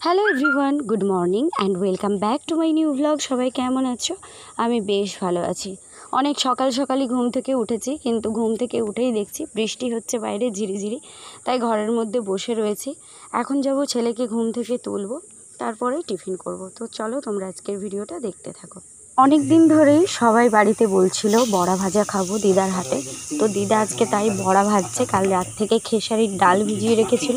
Hello everyone, good morning and welcome back to my new vlog. সবাই কেমন আছো? আমি বেশ ভালো আছি। অনেক সকাল সকালই ঘুম থেকে উঠেছি, কিন্তু ঘুম থেকে উঠেই দেখছি বৃষ্টি হচ্ছে বাইরে ঝিরিঝিরি, তাই ঘরের মধ্যে বসে রয়েছি। এখন যাব ছেলেকে ঘুম থেকে তুলব, তারপরে টিফিন করব। তো চলো তোমরা আজকের ভিডিওটা দেখতে থাকো। অনেক দিন ধরেই সবাই বাড়িতে বলছিল বড়া ভাজা খাবো দিদার হাতে। তো দিদা আজকে তাই বড়া ভাজছে। কাল রাত থেকে খেসারির ডাল ভিজিয়ে রেখেছিল,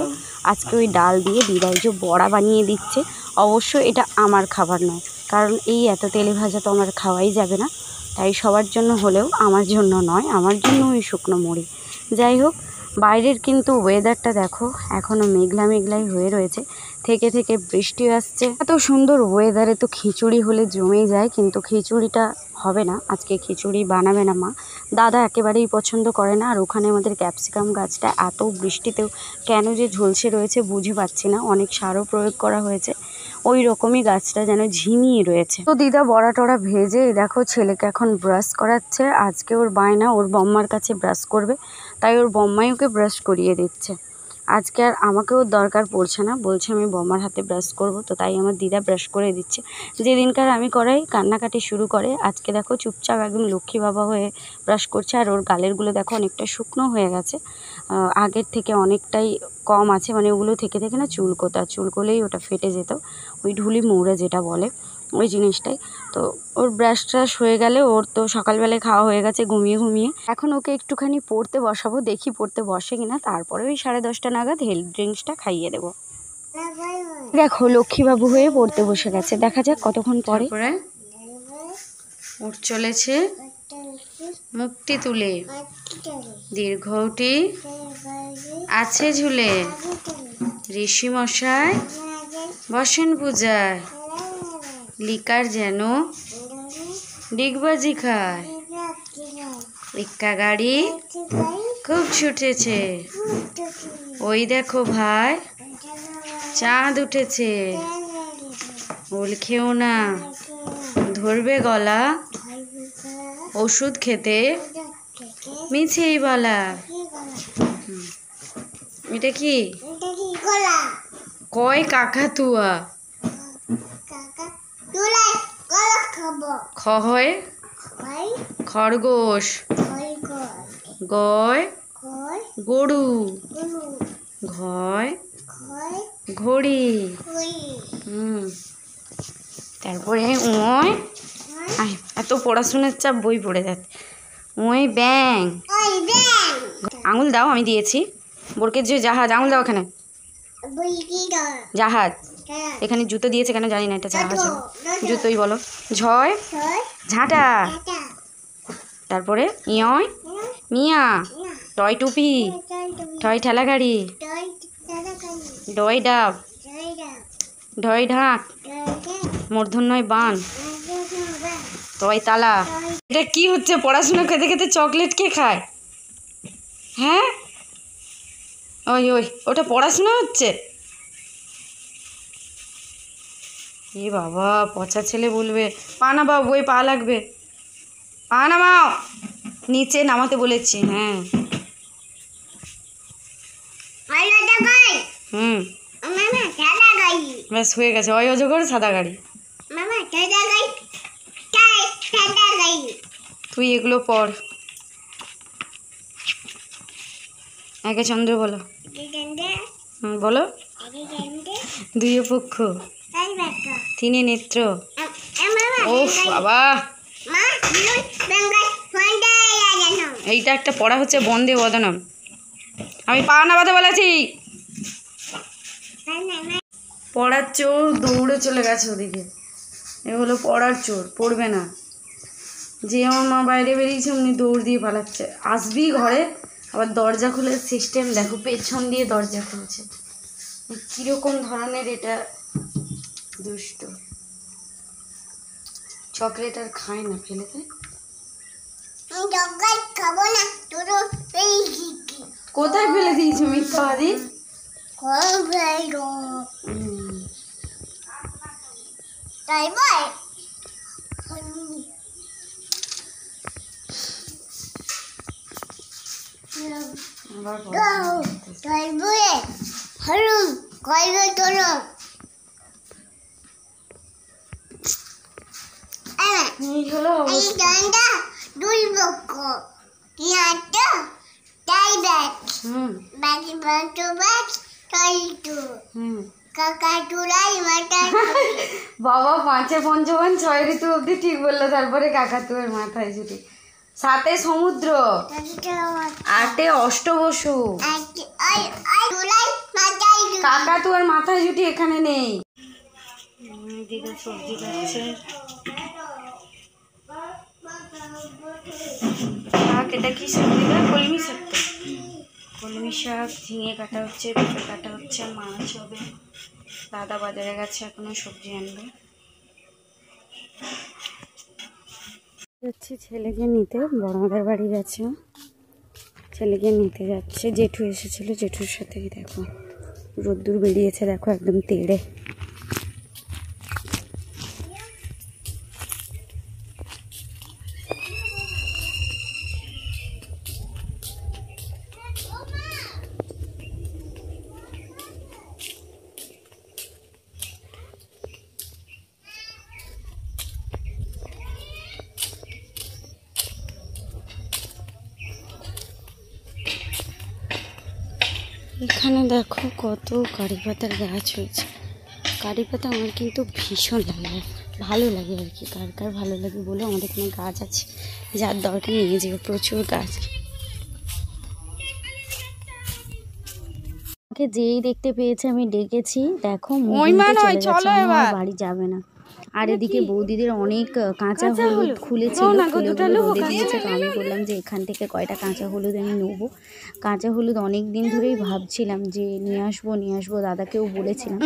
আজকে ওই ডাল দিয়ে দিদা এই যে বড়া বানিয়ে দিচ্ছে। অবশ্য এটা আমার খাবার নয়, কারণ এই এত তেলে ভাজা তো আমার খাওয়াই যাবে না, তাই সবার জন্য হলেও আমার জন্য নয়, আমার জন্য ওই শুকনো মুড়ি। যাই হোক, বাইরের কিন্তু ওয়েদারটা দেখো, এখনও মেঘলা মেঘলাই হয়ে রয়েছে, থেকে থেকে বৃষ্টি আসছে। এত সুন্দর ওয়েদারে তো খিচুড়ি হলে জমে যায়, কিন্তু খিচুড়িটা হবে না আজকে, খিচুড়ি বানাবে না মা। দাদা একেবারেই পছন্দ করে না। আর ওখানে আমাদের ক্যাপসিকাম গাছটা এত বৃষ্টিতেও কেন যে ঝলসে রয়েছে বুঝে পাচ্ছি না। অনেক সারও প্রয়োগ করা হয়েছে, ওই রকমই গাছটা যেন ঝিমিয়ে রয়েছে। তো দিদা বড়া টড়া ভেজে দেখো ছেলেকে এখন ব্রাশ করাচ্ছে। আজকে ওর বায়না ওর বম্মার কাছে ব্রাশ করবে, তাই ওর বম্মাই ওকে ব্রাশ করিয়ে দিচ্ছে। আজকে আর আমাকেও দরকার পড়ছে না, বলছে আমি বম্মার হাতে ব্রাশ করব, তো তাই আমার দিদা ব্রাশ করে দিচ্ছে। যেদিনকার আমি করাই কান্নাকাটি শুরু করে, আজকে দেখো চুপচাপ একদম লক্ষ্মী বাবা হয়ে ব্রাশ করছে। আর ওর গালেরগুলো দেখো অনেকটা শুকনো হয়ে গেছে, আগের থেকে অনেকটাই কম আছে, মানে ওগুলো থেকে থেকে না চুলকোলেই ওটা ফেটে যেত, ওই ঢুলি মৌড়ে যেটা বলে ওই জিনিসটাই। তো ওর ব্রাশ ট্রাশ হয়ে গেলে, ওর তো সকালবেলায় খাওয়া হয়ে গেছে ঘুমিয়ে ঘুমিয়ে। এখন ওকে একটুখানি পড়তে বসাবো, দেখি পড়তে বসে কিনা, তারপরে ওই 10:30 নাগাদ হেলথ ড্রিঙ্কসটা খাইয়ে দেবো। দেখো লক্ষ্মীবাবু হয়ে পড়তে বসে গেছে, দেখা যাক কতক্ষণ পরে। উঠ চলেছে মুখটি তুলে, দীর্ঘটি আছে ঝুলে, ঋষি মশাই বসেন পূজায়, লিকার যেন ডিগবাজি খায়, ইক্কা গাড়ি খুব ছুটেছে, ওই দেখো ভাই চাঁদ উঠেছে, ওল খেও না ধরবে গলা, ওষুধ খেতে মিছেই বলা। এটা কি কয় কাকাতুয়া, খ হয় খরগোশ, গয় গরু, ঘয় ঘড়ি, তারপরে ওয় এত পড়াশোনার চাপ বই পড়ে যাচ্ছে, ওই ব্যাং, আঙুল দাও আমি দিয়েছি, বোরকের যে জাহাজ, আঙুল দাও এখানে, জাহাজ, এখানে জুতো দিয়েছে কেন জানি না, এটা জাহাজ জুতোই বলো, ঝয় ঝাঁটা, তারপরে ইয় মিয়া, টয় টুপি, টয় ঠেলা গাড়ি, ডয় ডাব, ঢয় ঢাক, মূর্ধন্যয় বান, টয় তালা। এটা কি হচ্ছে? পড়াশোনা খেতে খেতে চকলেট কে খায়? হ্যাঁ ওই ওই ওটা পড়াশোনা হচ্ছে? এ বাবা, পচা ছেলে বলবে। পা নামাও, বই পা লাগবে, পা নামাও, নিচে নামাতে বলেছি। হ্যাঁ ব্যাস হয়ে গেছে, ওই অজগর সাদা গাড়ি। তুই এগুলো পড়। একে চন্দ্র বলো, বলো। দুই পক্ষ, তিনে নেত্র, ও বাবা, এইটা একটা পড়া হচ্ছে বন্দে বদনম। আমি পা নামাতে বলেছি। পড়ার চোর দৌড়ে চলে গেছে ওদিকে, এ হলো পড়ার চোর, পড়বে না। যে আমার মা বাইরে বেরিয়েছে উনি দৌড় দিয়ে পালাচ্ছে, আসবি ঘরে, আবার দরজা খুলে সিস্টেম দেখো, পেছন দিয়ে দরজা খুলছে, কীরকম ধরনের এটা দুষ্ট। চকলেট আর খায় না, ফেলে দেয়। কোথায় ফেলে দিয়েছো মিথ্যাবাদী? তাই বল, এই হলো অবস্থা। বাবা 5 পঞ্চবন 6 ঋতু অব্দি ঠিক বললো, তারপরে কাকাতুয়ের মাথায় ছুটি, 7 সমুদ্র, 8 অষ্টবসু, কাকাতুয়ের মাথায় ছুটি এখানে নেই। দিদা সবজি কাটছে, শাক, এটা কি শাক দিদা? কলমি শাক তো, কলমি শাক, ঝিঙে কাটা হচ্ছে, পেঁপে কাটা হচ্ছে, মাছ হবে। দাদা বাজারে গেছে, এখনো সবজি আনবে। যাচ্ছি ছেলেকে নিতে, বড়মাদের বাড়ি গেছে, ছেলেকে নিতে যাচ্ছে। জেঠু এসেছিল, জেঠুর সাথেই দেখো রোদ্দুর বেরিয়েছে, দেখো একদম তেড়ে। এখানে দেখো কত কারি পাতার গাছ হয়েছে। কারি পাতা আমার কিন্তু ভীষণ লাগে, ভালো লাগে আর কি। কার কার ভালো লাগে বলে, আমাদের এখানে গাছ আছে, যার দরকার নিয়ে যাবে, প্রচুর গাছ। আমাকে যেই দেখতে পেয়েছে আমি ডেকেছি, দেখো বাড়ি যাবে না। আর এদিকে বৌদিদের অনেক কাঁচা হলুদ খুলেছিল, রোদে দিয়েছে। তো আমি বললাম যে এখান থেকে কয়টা কাঁচা হলুদ আমি নেবো। কাঁচা হলুদ অনেক দিন ধরেই ভাবছিলাম যে নিয়ে আসবো, দাদাকেও বলেছিলাম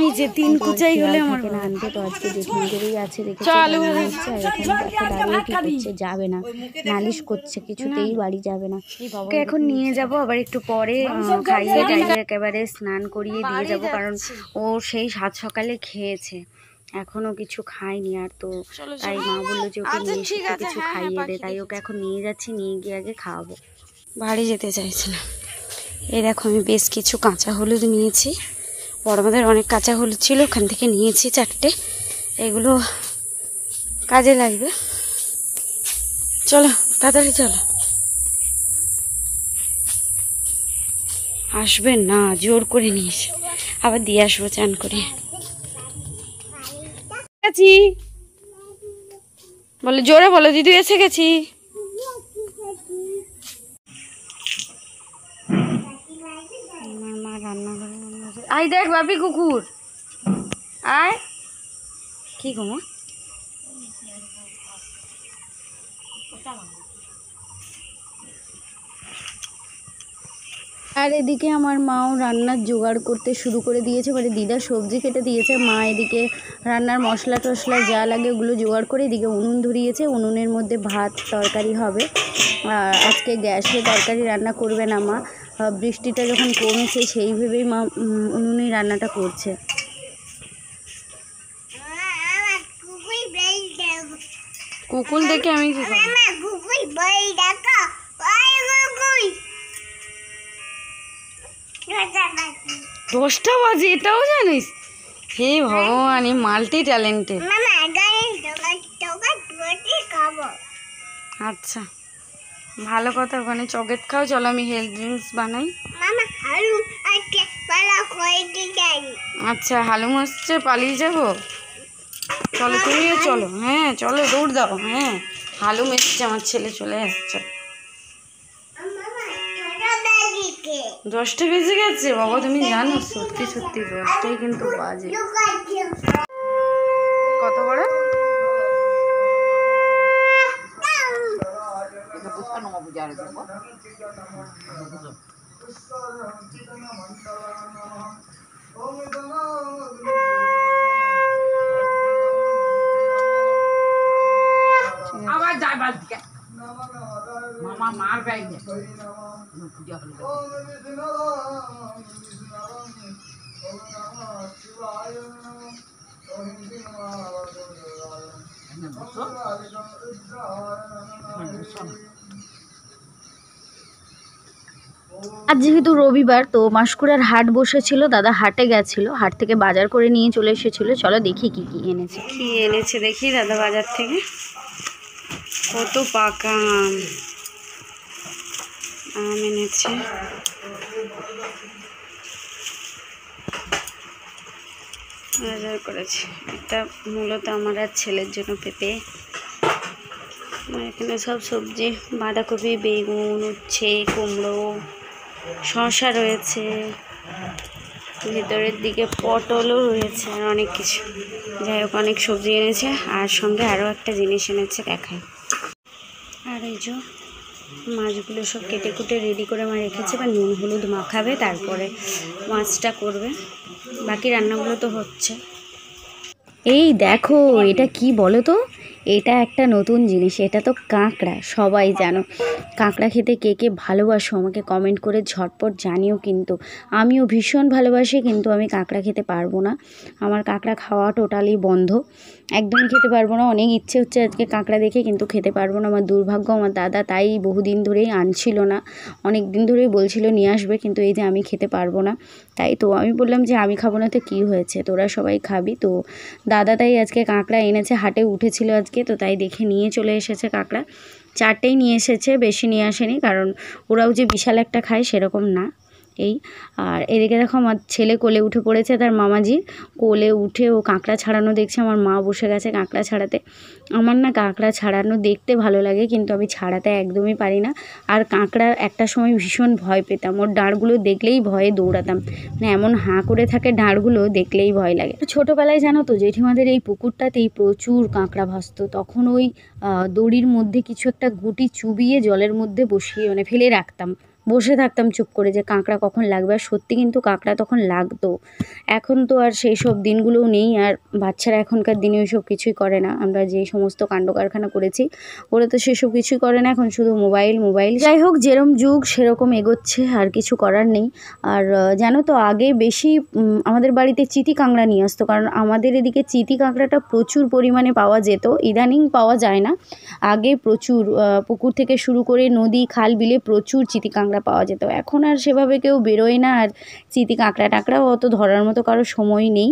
না আনতে। তো আজকে জেঠুদেরই আছে, দেখেছি হচ্ছে। আর এখানে দাঁড়িয়ে কি করছে, যাবে না, নালিশ করছে, কিছুতেই বাড়ি যাবে না। ওকে এখন নিয়ে যাব, আবার একটু পরে খাইয়ে দাইয়ে একেবারে স্নান করিয়ে দিয়ে যাব, কারণ ও সেই 7 সকালে খেয়েছে, এখনো কিছু খায়নি। আর তো তাই মা বললো যে ওকে নিয়ে এসে কিছু খাইয়ে দে, তাই ওকে এখন নিয়ে যাচ্ছি, নিয়ে গিয়ে আগে খাওয়াবো। বাড়ি যেতে চাইছে না। এই দেখো আমি বেশ কিছু কাঁচা হলুদ নিয়েছি, বড়মাদের অনেক কাঁচা হলুদ ছিল, ওখান থেকে নিয়েছি 4টে, এগুলো কাজে লাগবে। চলো তাড়াতাড়ি চলো। আসবেন না, জোর করে নিয়ে এসে আবার দিয়ে আসবো চান করে। বলে জোরে বলো, দিদি এসে গেছি। মা রান্নাঘরে আই, দেখ বাপি কুকুর, আয়। কি গো মা? আর এদিকে আমার মাও রান্নার জোগাড় করতে শুরু করে দিয়েছে, মানে দিদা সবজি কেটে দিয়েছে, মা এদিকে রান্নার মশলা টশলা যা লাগে ওগুলো জোগাড় করে এদিকে উনুন ধরিয়েছে। উনুনের মধ্যে ভাত তরকারি হবে। আজকে গ্যাসে তরকারি রান্না করবে না মা, বৃষ্টিটা যখন কমেছে সেই ভেবেই মা উনুনেই রান্নাটা করছে। কুকুর দেখে আমি কি করব? 10টা বাজে, এটাও জানিস? হে ভগবান, এই মাল্টি ট্যালেন্টেড। আচ্ছা ভালো কথা, ওখানে চকলেট খাও, চলো আমি হেলথ ড্রিঙ্কস বানাই। আচ্ছা হালুম আসছে, পালিয়ে যাবো, চলো তুমিও চলো। হ্যাঁ চলো, দৌড় দাও। হ্যাঁ হালুম এসছে, আমার ছেলে চলে যাচ্ছে। 10টা বেজে গেছে বাবা, তুমি জানো? সত্যি সত্যি 10টাই কিন্তু বাজে। কত বড়? আবার যাই বালতিকে মামা মার বাইরে পূজা হলো। আজ যেহেতু রবিবার, তো মাসকুড়ার হাট বসেছিল, দাদা হাটে গেছিল, হাট থেকে বাজার করে নিয়ে চলে এসেছিল। চলো দেখি কি কি এনেছে। কি এনেছে দেখি দাদা বাজার থেকে। কত পাকা আম এনেছে। বাজার করেছি। এটা মূলত আমার আর ছেলের জন্য পেঁপে। এখানে সব সবজি, বাঁধাকপি, বেগুন, উচ্ছে, কুমড়ো, শসা রয়েছে, ভেতরের দিকে পটলও রয়েছে, আর অনেক কিছু। যাই হোক, অনেক সবজি এনেছে, আর সঙ্গে আরও একটা জিনিস এনেছে, দেখাই। আর এই যে মাছগুলো সব কেটে কুটে রেডি করে মা রেখেছে, বা নুন হলুদ মাখাবে, তারপরে মাছটা করবে। বাকি রান্নাগুলো তো হচ্ছে। এই দেখো, এটা কি বলো তো? এটা একটা নতুন জিনিস, এটা তো কাঁকড়া। সবাই জানো কাঁকড়া খেতে কে কে ভালোবাসো আমাকে কমেন্ট করে ঝটপট জানিও। কিন্তু আমিও ভীষণ ভালোবাসি, কিন্তু আমি কাঁকড়া খেতে পারবো না। আমার কাঁকড়া খাওয়া টোটালি বন্ধ, একদমই খেতে পারবো না। অনেক ইচ্ছে হচ্ছে আজকে কাঁকড়া দেখে, কিন্তু খেতে পারবো না। আমার দুর্ভাগ্য, আমার দাদা তাই বহুদিন ধরেই আনছিল না, অনেক দিন ধরেই বলছিল নিয়ে আসবে, কিন্তু এই যে আমি খেতে পারবো না। তাই তো আমি বললাম যে আমি খাবো না তো কী হয়েছে, তোরা সবাই খাবি। তো দাদা তাই আজকে কাঁকড়া এনেছে, হাটে উঠেছিল আজকে, তো তাই দেখে নিয়ে চলে এসেছে কাঁকড়া। 4টেই নিয়ে এসেছে, বেশি নিয়ে আসেনি, কারণ ওরাও যে বিশাল একটা খায় সেরকম না। এই আর এদিকে দেখো, আমার ছেলে কোলে উঠে পড়েছে, তার মামাজি কোলে উঠে ও কাঁকড়া ছাড়ানো দেখছে। আমার মা বসে গেছে কাঁকড়া ছাড়াতে। আমার না কাঁকড়া ছাড়ানো দেখতে ভালো লাগে, কিন্তু আমি ছাড়াতে একদমই পারি না। আর কাঁকড়া একটা সময় ভীষণ ভয় পেতাম, ওর ডাঁড়গুলো দেখলেই ভয়ে দৌড়াতাম। মানে এমন হাঁ করে থাকে ডাঁড়গুলো, দেখলেই ভয় লাগে। ছোটোবেলায় জানো তো, জেঠিমাদের এই পুকুরটাতেই প্রচুর কাঁকড়া ভাসতো। তখন ওই দড়ির মধ্যে কিছু একটা গুটি চুবিয়ে জলের মধ্যে বসিয়ে মানে ফেলে রাখতাম, বসে থাকতাম চুপ করে যে কাঁকড়া কখন লাগবে। আর সত্যি কিন্তু কাঁকড়া তখন লাগতো। এখন তো আর সেই সব দিনগুলোও নেই, আর বাচ্চারা এখনকার দিনে ওই সব কিছুই করে না। আমরা যে সমস্ত কাণ্ড কারখানা করেছি, ওরা তো সেসব কিছুই করে না, এখন শুধু মোবাইল মোবাইল। যাই হোক, যেরকম যুগ সেরকম এগোচ্ছে, আর কিছু করার নেই। আর জানো তো, আগে বেশি আমাদের বাড়িতে চিতি কাঁকড়া নিয়ে আসতো, কারণ আমাদের এদিকে চিতি কাঁকড়াটা প্রচুর পরিমাণে পাওয়া যেত। ইদানিং পাওয়া যায় না, আগে প্রচুর পুকুর থেকে শুরু করে নদী খাল বিলে প্রচুর চিতি কাঁকড়া পাওয়া যেত। এখন আর সেভাবে কেউ বেরোয় না, আর চিতি কাঁকড়া টাকড়াও অত ধরার মতো কারো সময় নেই,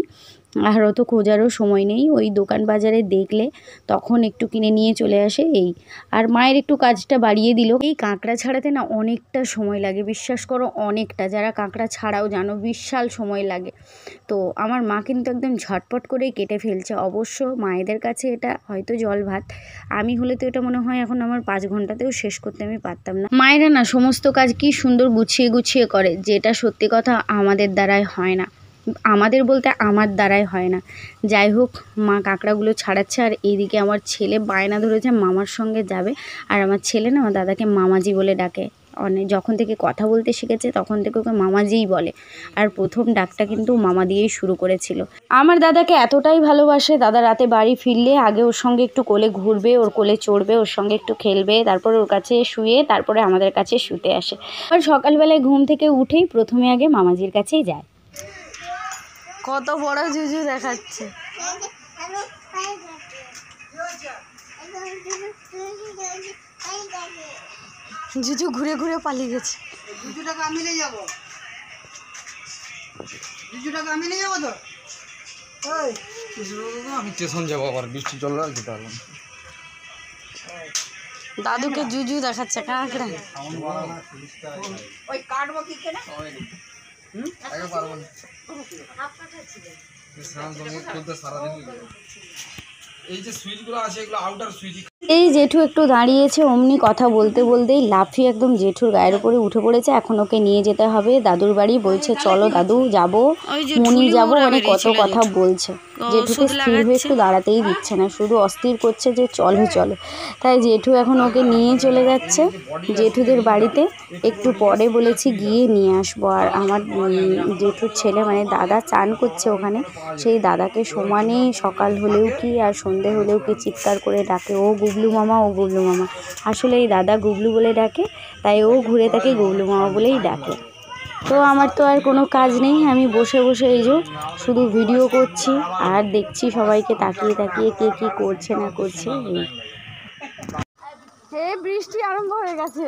আর অত খোঁজারও সময় নেই। ওই দোকান বাজারে দেখলে তখন একটু কিনে নিয়ে চলে আসে এই। আর মায়ের একটু কাজটা বাড়িয়ে দিল। এই কাঁকড়া ছাড়াতে না অনেকটা সময় লাগে, বিশ্বাস করো, অনেকটা। যারা কাঁকড়া ছাড়াও জানো, বিশাল সময় লাগে। তো আমার মা কিন্তু একদম ঝটপট করেই কেটে ফেলছে। অবশ্য মায়েদের কাছে এটা হয়তো জল ভাত, আমি হলে তো এটা মনে হয় এখন আমার 5 ঘন্টাতেও শেষ করতে আমি পারতাম না। মায়েরা না সমস্ত কাজ কি সুন্দর গুছিয়ে গুছিয়ে করে, যেটা সত্যি কথা আমাদের দ্বারাই হয় না। আমাদের বলতে আমার দ্বারাই হয় না। যাই হোক, মা কাঁকড়াগুলো ছাড়াচ্ছে, আর এইদিকে আমার ছেলে বায়না ধরেছে মামার সঙ্গে যাবে। আর আমার ছেলে না আমার দাদাকে মামাজি বলে ডাকে। যখন থেকে কথা বলতে শিখেছে তখন থেকে ওকে মামাজিই বলে, আর প্রথম ডাকটা কিন্তু মামা দিয়েই শুরু করেছিল। আমার দাদাকে এতটাই ভালোবাসে, দাদা রাতে বাড়ি ফিরলে আগে ওর সঙ্গে একটু কোলে ঘুরবে, ওর কোলে চড়বে, ওর সঙ্গে একটু খেলবে, তারপর ওর কাছে শুয়ে তারপরে আমাদের কাছে শুতে আসে। আর সকালবেলায় ঘুম থেকে উঠেই প্রথমে আগে মামাজির কাছেই যায়। কত বড় জুজু দেখাচ্ছে। জুজু ঘুরে ঘুরে পালিয়ে গেছে। আমি স্টেশন যাবো, আবার বৃষ্টি চললে আর যেতে পারবো না। দাদুকে জুজু দেখাচ্ছে কাঁকড়া। ওই কাটবো কি কেনা পারবো না, সারাদিন এই যে সুইচগুলো আছে এগুলো আউটার সুইচ। এই জেঠু একটু দাঁড়িয়েছে, অমনি কথা বলতে বলতেই লাফিয়ে একদম জেঠুর গায়ের উপরে উঠে পড়েছে। এখন ওকে নিয়ে যেতে হবে দাদুর বাড়ি। বলছে চলো দাদু যাবো, মনি যাবো, মানে কত কথা বলছে। জেঠুকে স্থির হয়ে একটু দাঁড়াতেই দিচ্ছে না, শুধু অস্থির করছে যে চলো চলো। তাই জেঠু এখন ওকে নিয়ে চলে যাচ্ছে জেঠুদের বাড়িতে। একটু পরে বলেছি গিয়ে নিয়ে আসবো। আর আমার জেঠুর ছেলে মানে দাদা চান করছে ওখানে, সেই দাদাকে সমানে সকাল হলেও কি আর সন্ধে হলেও কি চিৎকার করে ডাকে, ও গুবলু মামা, ও গুবলু মামা। আসলে এই দাদা গুবলু বলে ডাকে, তাই ও ঘুরে তাকে গুবলু মামা বলেই ডাকে। তো আমার তো আর কোনো কাজ নেই, আমি বসে বসে এই যে শুধু ভিডিও করছি আর দেখছি সবাইকে তাকিয়ে তাকিয়ে কে কী করছে না করছে। হে বৃষ্টি আরম্ভ হয়ে গেছে।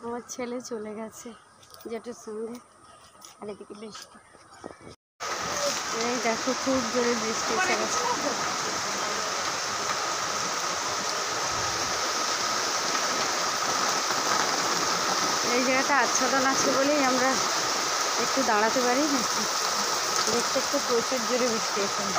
আমার ছেলে চলে গেছে জেঠুর সঙ্গে, আর এদিকে বৃষ্টি। দেখো খুব জোরে বৃষ্টি এসে গেছে। এই জায়গাটা আচ্ছাদন আছে বলেই আমরা একটু দাঁড়াতে পারি, নাকি দেখতে একটু প্রচুর জোরে বৃষ্টি এখানে।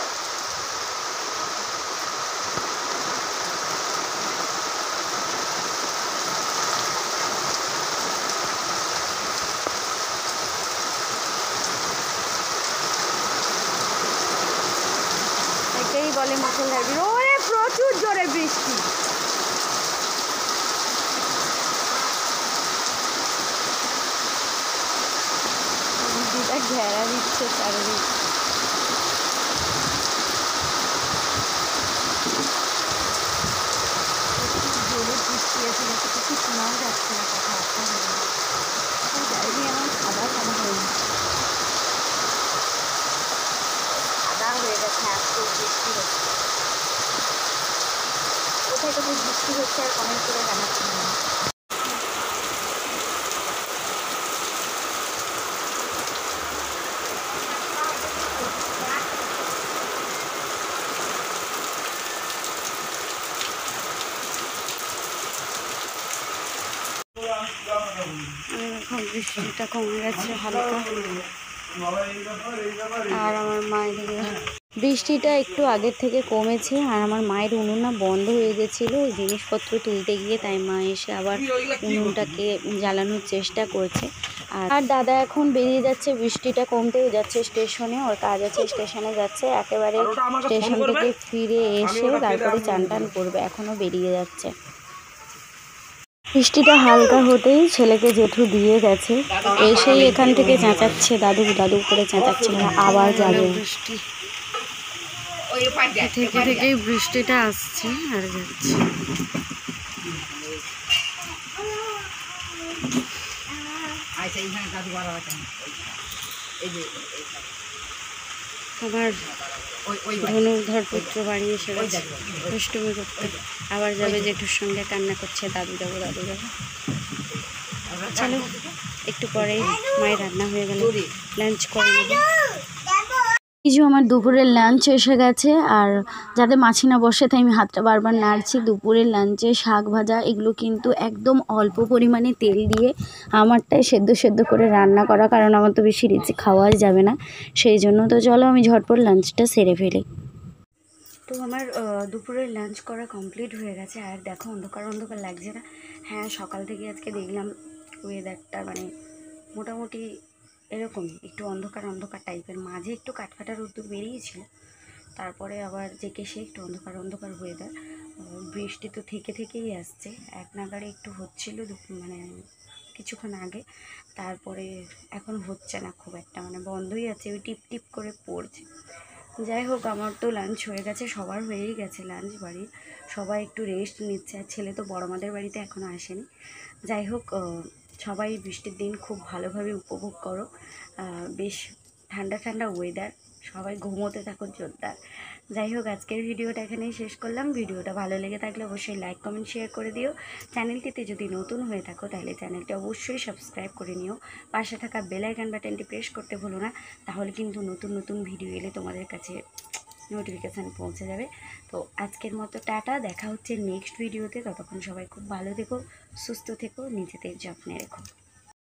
একেই বলে মুষলধারে বৃষ্টি। ওরে প্রচুর জোরে বৃষ্টি। নদীটা ঘেরা দিচ্ছে চারিদিক। জোরে বৃষ্টি এসে গেছে, কিছু শোনাও যাচ্ছে না, কথাবার্তা হয়ে যায়নি। আমার খাবার খাওয়া হয়নি, আদা হয়ে গেছে। এত বৃষ্টি হচ্ছে, কোথায় কোথায় বৃষ্টি হচ্ছে আর কমেন্ট করে জানাচ্ছি না। এখন বৃষ্টিটা কমে গেছে হালকা। আর আমার মায়ের বৃষ্টিটা একটু আগের থেকে কমেছে, আর আমার মায়ের উনুনটা বন্ধ হয়ে গেছিলো জিনিসপত্র তুলতে গিয়ে, তাই মা এসে আবার উনুনটাকে জ্বালানোর চেষ্টা করছে। আর দাদা এখন বেরিয়ে যাচ্ছে, বৃষ্টিটা কমতেও যাচ্ছে স্টেশনে, ওর কাজ আছে, স্টেশনে যাচ্ছে। একেবারে স্টেশন থেকে ফিরে এসে তারপরে চান টান করবে, এখনও বেরিয়ে যাচ্ছে। বৃষ্টিটা হালকা হতেই ছেলেকে জেঠু দিয়ে গেছে, এসেই এখান থেকে চেঁচাচ্ছে, দাদু দাদু করে চেঁচাচ্ছে, আবার যাবে। বৃষ্টি থেকে থেকেই বৃষ্টিটা আসছে আর যাচ্ছে। আবার ধনুর্ধর পুত্র বাড়ি এসে গেছে দুষ্টুমি করতে, আবার যাবে জেঠুর সঙ্গে, কান্না করছে দাদু যাবো দাদু যাবো। চলো একটু পরেই মায়ের রান্না হয়ে গেল, লাঞ্চ করে নেব। কিছু আমার দুপুরের লাঞ্চ এসে গেছে, আর যাতে মাছি না বসে তাই আমি হাতটা বারবার নাড়ছি। দুপুরের লাঞ্চে শাক ভাজা, এগুলো কিন্তু একদম অল্প পরিমাণে তেল দিয়ে আমারটাই সেদ্ধ সেদ্ধ করে রান্না করা, কারণ আমার তো বেশি রিচি খাওয়াই যাবে না, সেই জন্য। তো চলো আমি ঝটপট লাঞ্চটা সেরে ফেলি। তো আমার দুপুরের লাঞ্চ করা কমপ্লিট হয়ে গেছে, আর দেখো অন্ধকার অন্ধকার লাগছে না? হ্যাঁ, সকাল থেকে আজকে দেখলাম ওয়েদারটা মানে মোটামুটি এরকম একটু অন্ধকার অন্ধকার টাইপের, মাঝে একটু কাঠফাটা রোদ্দুর বেরিয়েছিল, তারপরে আবার জেকে সে একটু অন্ধকার অন্ধকার ওয়েদার। বৃষ্টি তো থেকেই আসছে, এক নাগাড়ে একটু হচ্ছিল মানে কিছুক্ষণ আগে, তারপরে এখন হচ্ছে না খুব একটা, মানে বন্ধই আছে, ওই টিপ টিপ করে পড়ছে। যাই হোক, আমার তো লাঞ্চ হয়ে গেছে, সবার হয়েই গেছে লাঞ্চ, বাড়ির সবাই একটু রেস্ট নিচ্ছে, আর ছেলে তো বড় মাদের বাড়িতে এখনও আসেনি। যাই হোক, সবাই বৃষ্টির দিন খুব ভালোভাবে উপভোগ করো, বেশ ঠান্ডা ঠান্ডা ওয়েদার, সবাই ঘুমোতে থাকো জোরদার। যাই হোক, আজকের ভিডিওটা এখানেই শেষ করলাম। ভিডিওটা ভালো লেগে থাকলে অবশ্যই লাইক কমেন্ট শেয়ার করে দিও। চ্যানেলটিতে যদি নতুন হয়ে থাকো তাহলে চ্যানেলটি অবশ্যই সাবস্ক্রাইব করে নিও, পাশে থাকা বেল আইকন বাটনটি প্রেস করতে ভুলো না, তাহলে কিন্তু নতুন নতুন ভিডিও এলে তোমাদের কাছে নোটিফিকেশান পৌঁছে যাবে। তো আজকের মতো টাটা, দেখা হচ্ছে নেক্সট ভিডিওতে। ততক্ষণ সবাই খুব ভালো থেকো, সুস্থ থেকো, নিজেদের যত্নে রেখো।